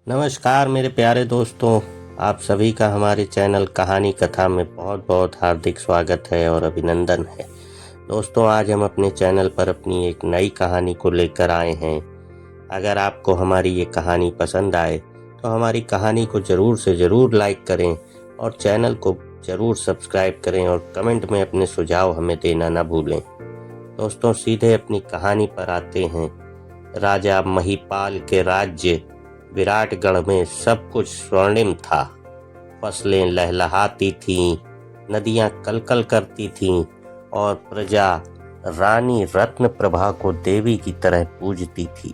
नमस्कार मेरे प्यारे दोस्तों, आप सभी का हमारे चैनल कहानी कथा में बहुत बहुत हार्दिक स्वागत है और अभिनंदन है। दोस्तों, आज हम अपने चैनल पर अपनी एक नई कहानी को लेकर आए हैं। अगर आपको हमारी ये कहानी पसंद आए तो हमारी कहानी को ज़रूर से ज़रूर लाइक करें और चैनल को ज़रूर सब्सक्राइब करें और कमेंट में अपने सुझाव हमें देना न भूलें। दोस्तों, सीधे अपनी कहानी पर आते हैं। राजा महिपाल के राज्य विराटगढ़ में सब कुछ स्वर्णिम था। फसलें लहलहाती थीं, नदियां कलकल करती थीं और प्रजा रानी रत्न प्रभा को देवी की तरह पूजती थी।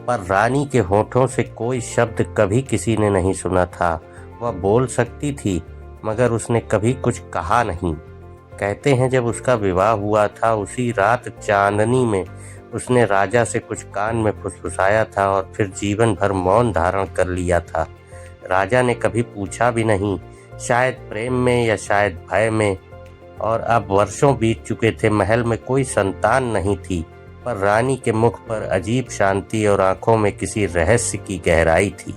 पर रानी के होठों से कोई शब्द कभी किसी ने नहीं सुना था। वह बोल सकती थी मगर उसने कभी कुछ कहा नहीं। कहते हैं जब उसका विवाह हुआ था उसी रात चांदनी में उसने राजा से कुछ कान में फुसफुसाया था और फिर जीवन भर मौन धारण कर लिया था। राजा ने कभी पूछा भी नहीं, शायद प्रेम में या शायद भय में। और अब वर्षों बीत चुके थे, महल में कोई संतान नहीं थी, पर रानी के मुख पर अजीब शांति और आंखों में किसी रहस्य की गहराई थी।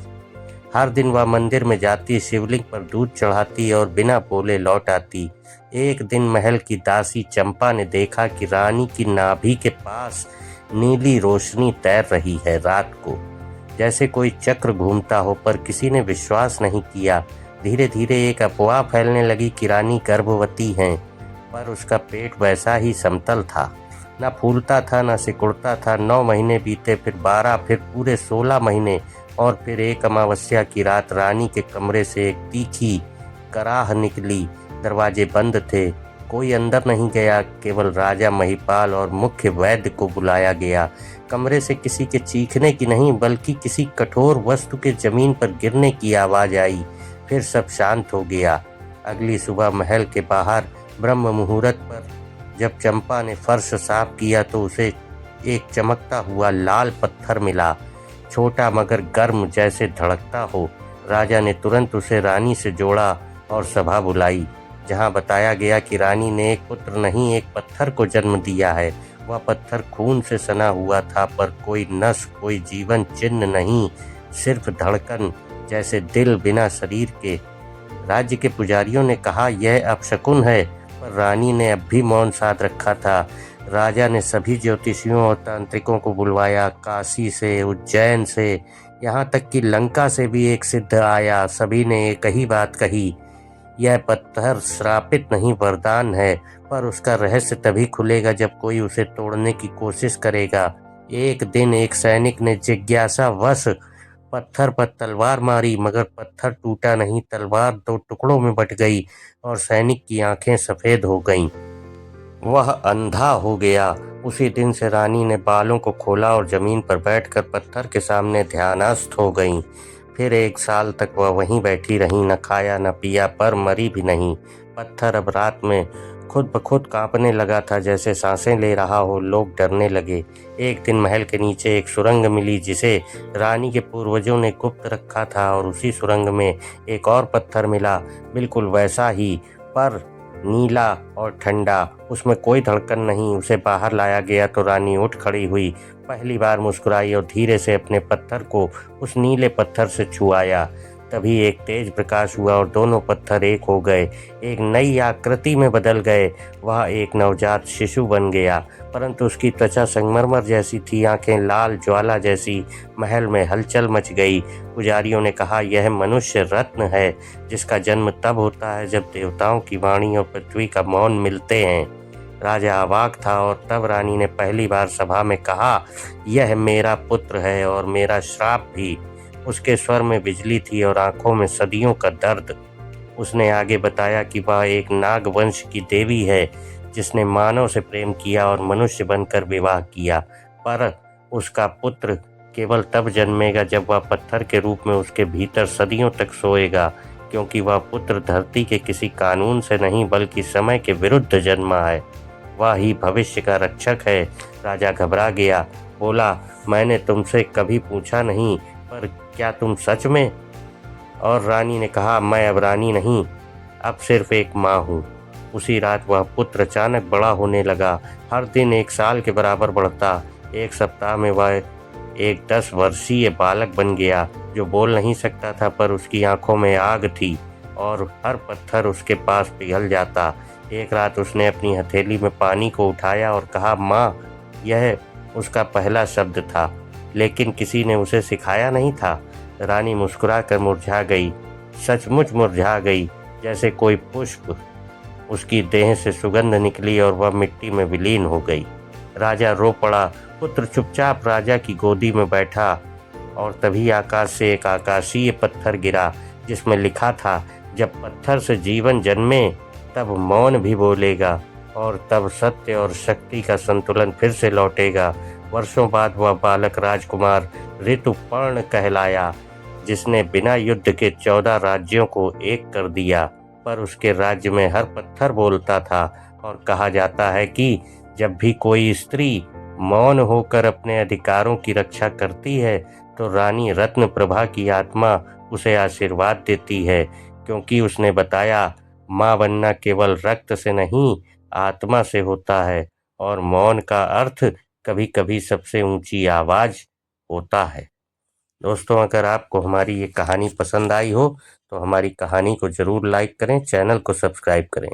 हर दिन वह मंदिर में जाती, शिवलिंग पर दूध चढ़ाती और बिना बोले लौट आती। एक दिन महल की दासी चंपा ने देखा कि रानी की नाभि के पास नीली रोशनी तैर रही है रात को, जैसे कोई चक्र घूमता हो, पर किसी ने विश्वास नहीं किया। धीरे धीरे एक अफवाह फैलने लगी कि रानी गर्भवती हैं, पर उसका पेट वैसा ही समतल था, न फूलता था न सिकुड़ता था। 9 महीने बीते, फिर 12, फिर पूरे 16 महीने, और फिर एक अमावस्या की रात रानी के कमरे से एक तीखी कराह निकली। दरवाजे बंद थे, कोई अंदर नहीं गया, केवल राजा महिपाल और मुख्य वैद्य को बुलाया गया। कमरे से किसी के चीखने की नहीं बल्कि किसी कठोर वस्तु के जमीन पर गिरने की आवाज आई। फिर सब शांत हो गया। अगली सुबह महल के बाहर ब्रह्म मुहूर्त पर जब चंपा ने फर्श साफ किया तो उसे एक चमकता हुआ लाल पत्थर मिला, छोटा मगर गर्म, जैसे धड़कता हो। राजा ने तुरंत उसे रानी से जोड़ा और सभा बुलाई, जहां बताया गया कि रानी ने एक पुत्र नहीं, एक पत्थर को जन्म दिया है। वह पत्थर खून से सना हुआ था, पर कोई नस, कोई जीवन चिन्ह नहीं, सिर्फ धड़कन, जैसे दिल बिना शरीर के। राज्य के पुजारियों ने कहा यह अपशकुन है, पर रानी ने अब भी मौन साध रखा था। राजा ने सभी ज्योतिषियों और तांत्रिकों को बुलवाया, काशी से, उज्जैन से, यहाँ तक कि लंका से भी एक सिद्ध आया। सभी ने एक ही बात कही, यह पत्थर श्रापित नहीं, वरदान है, पर उसका रहस्य तभी खुलेगा जब कोई उसे तोड़ने की कोशिश करेगा। एक दिन एक सैनिक ने जिज्ञासावश पत्थर पर तलवार मारी, मगर पत्थर टूटा नहीं, तलवार 2 टुकड़ों में बट गई और सैनिक की आंखें सफेद हो गईं। वह अंधा हो गया। उसी दिन से रानी ने बालों को खोला और जमीन पर बैठकर पत्थर के सामने ध्यानस्थ हो गईं। फिर 1 साल तक वह वहीं बैठी रहीं, न खाया न पिया, पर मरी भी नहीं। पत्थर अब रात में खुद ब खुद कांपने लगा था, जैसे सांसें ले रहा हो। लोग डरने लगे। एक दिन महल के नीचे एक सुरंग मिली, जिसे रानी के पूर्वजों ने गुप्त रखा था, और उसी सुरंग में एक और पत्थर मिला, बिल्कुल वैसा ही, पर नीला और ठंडा। उसमें कोई धड़कन नहीं। उसे बाहर लाया गया तो रानी उठ खड़ी हुई, पहली बार मुस्कुराई और धीरे से अपने पत्थर को उस नीले पत्थर से छुआया। तभी एक तेज प्रकाश हुआ और दोनों पत्थर एक हो गए, एक नई आकृति में बदल गए। वह एक नवजात शिशु बन गया, परंतु उसकी त्वचा संगमरमर जैसी थी, आंखें लाल ज्वाला जैसी। महल में हलचल मच गई। पुजारियों ने कहा यह मनुष्य रत्न है, जिसका जन्म तब होता है जब देवताओं की वाणी और पृथ्वी का मौन मिलते हैं। राजा अवाक था और तब रानी ने पहली बार सभा में कहा, यह मेरा पुत्र है और मेरा श्राप भी। उसके स्वर में बिजली थी और आंखों में सदियों का दर्द। उसने आगे बताया कि वह एक नाग वंश की देवी है, जिसने मानव से प्रेम किया और मनुष्य बनकर विवाह किया, पर उसका पुत्र केवल तब जन्मेगा जब वह पत्थर के रूप में उसके भीतर सदियों तक सोएगा, क्योंकि वह पुत्र धरती के किसी कानून से नहीं बल्कि समय के विरुद्ध जन्मा है। वह ही भविष्य का रक्षक है। राजा घबरा गया, बोला, मैंने तुमसे कभी पूछा नहीं, पर क्या तुम सच में? और रानी ने कहा, मैं अब रानी नहीं, अब सिर्फ एक माँ हूँ। उसी रात वह पुत्र अचानक बड़ा होने लगा, हर दिन 1 साल के बराबर बढ़ता। एक सप्ताह में वह एक 10 वर्षीय बालक बन गया, जो बोल नहीं सकता था, पर उसकी आंखों में आग थी और हर पत्थर उसके पास पिघल जाता। एक रात उसने अपनी हथेली में पानी को उठाया और कहा, माँ। यह उसका पहला शब्द था, लेकिन किसी ने उसे सिखाया नहीं था। रानी मुस्कुराकर मुरझा गई, सचमुच मुरझा गई, जैसे कोई पुष्प। उसकी देह से सुगंध निकली और वह मिट्टी में विलीन हो गई। राजा रो पड़ा। पुत्र चुपचाप राजा की गोदी में बैठा और तभी आकाश से एक आकाशीय पत्थर गिरा, जिसमें लिखा था, जब पत्थर से जीवन जन्मे तब मौन भी बोलेगा और तब सत्य और शक्ति का संतुलन फिर से लौटेगा। वर्षों बाद वह बालक राजकुमार ऋतुपर्ण कहलाया, जिसने बिना युद्ध के 14 राज्यों को एक कर दिया। पर उसके राज्य में हर पत्थर बोलता था और कहा जाता है कि जब भी कोई स्त्री मौन होकर अपने अधिकारों की रक्षा करती है, तो रानी रत्न प्रभा की आत्मा उसे आशीर्वाद देती है, क्योंकि उसने बताया, माँ बनना केवल रक्त से नहीं, आत्मा से होता है और मौन का अर्थ कभी कभी सबसे ऊंची आवाज होता है। दोस्तों, अगर आपको हमारी ये कहानी पसंद आई हो तो हमारी कहानी को ज़रूर लाइक करें, चैनल को सब्सक्राइब करें।